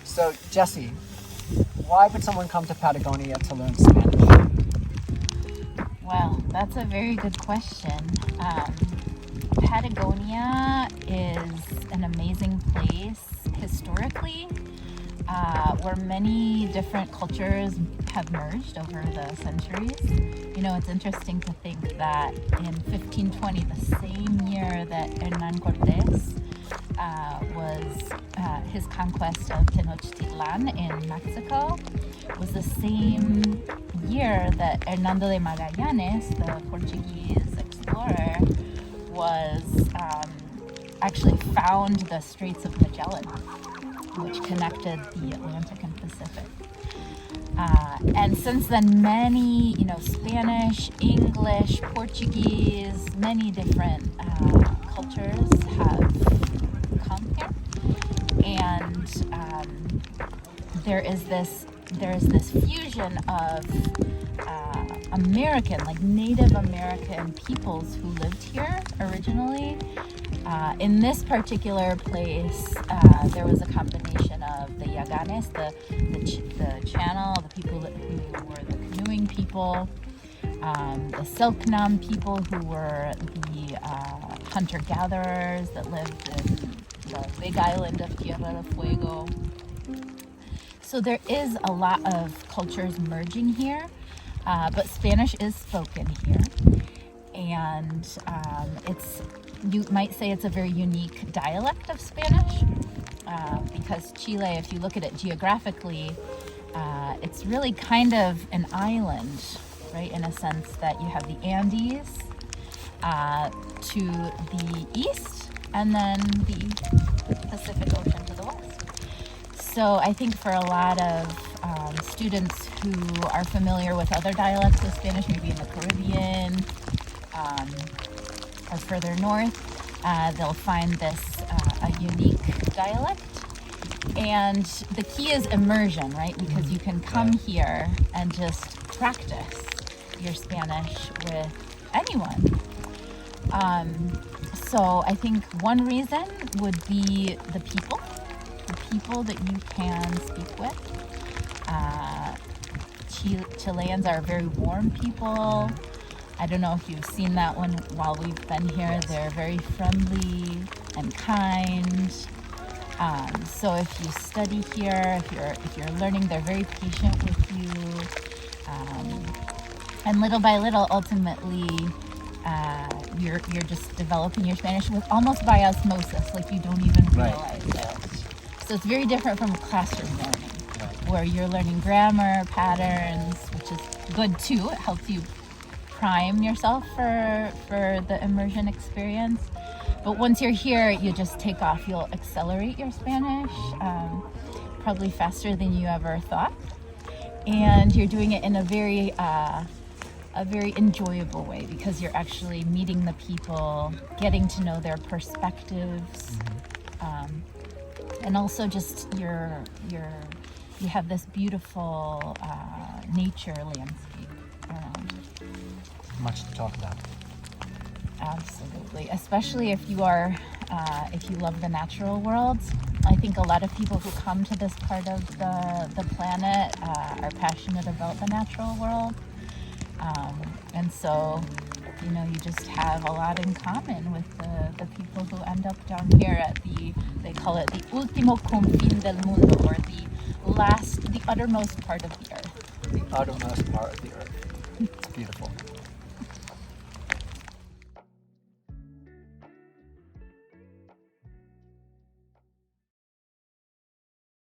So, Jesse, why would someone come to Patagonia to learn Spanish? Well, that's a very good question. Patagonia is an amazing place historically where many different cultures have merged over the centuries. You know, it's interesting to think that in 1520, the same year that Hernan Cortés his conquest of Tenochtitlan in Mexico was the same year that Hernando de Magallanes, the Portuguese explorer, was actually found the Straits of Magellan, which connected the Atlantic and Pacific. And since then, many, Spanish, English, Portuguese, many different cultures have come here, and there is this fusion of American, like Native American peoples who lived here originally. In this particular place, there was a combination of the Yaganes, the channel, the people who were the canoeing people, the Selknam people who were the hunter-gatherers that lived in the big island of Tierra del Fuego. So there is a lot of cultures merging here, but Spanish is spoken here, and you might say it's a very unique dialect of Spanish, because Chile, if you look at it geographically, it's really kind of an island, right, in a sense that you have the Andes to the east, and then the Pacific Ocean to the west. So I think for a lot of students who are familiar with other dialects of Spanish, maybe in the Caribbean or further north, they'll find this a unique dialect. And the key is immersion, right? Because you can come here and just practice your Spanish with anyone. So I think one reason would be the people that you can speak with. Chileans are very warm people. I don't know if you've seen that one while we've been here. Yes. They're very friendly and kind. So if you study here, if you're learning, they're very patient with you. And little by little, ultimately, you're just developing your Spanish with almost by osmosis, like you don't even realize it. So it's very different from classroom learning, where you're learning grammar, patterns, which is good too. It helps you prime yourself for the immersion experience. But once you're here, you just take off. You'll accelerate your Spanish, probably faster than you ever thought. And you're doing it in a very enjoyable way, because you're actually meeting the people, getting to know their perspectives, and also just you have this beautiful nature landscape around. Much to talk about. Absolutely, especially if you love the natural world. I think a lot of people who come to this part of the planet are passionate about the natural world, and so you just have a lot in common with the people who end up down here at they call it the último confín del mundo, or the uttermost part of the earth. The uttermost part of the earth. It's beautiful.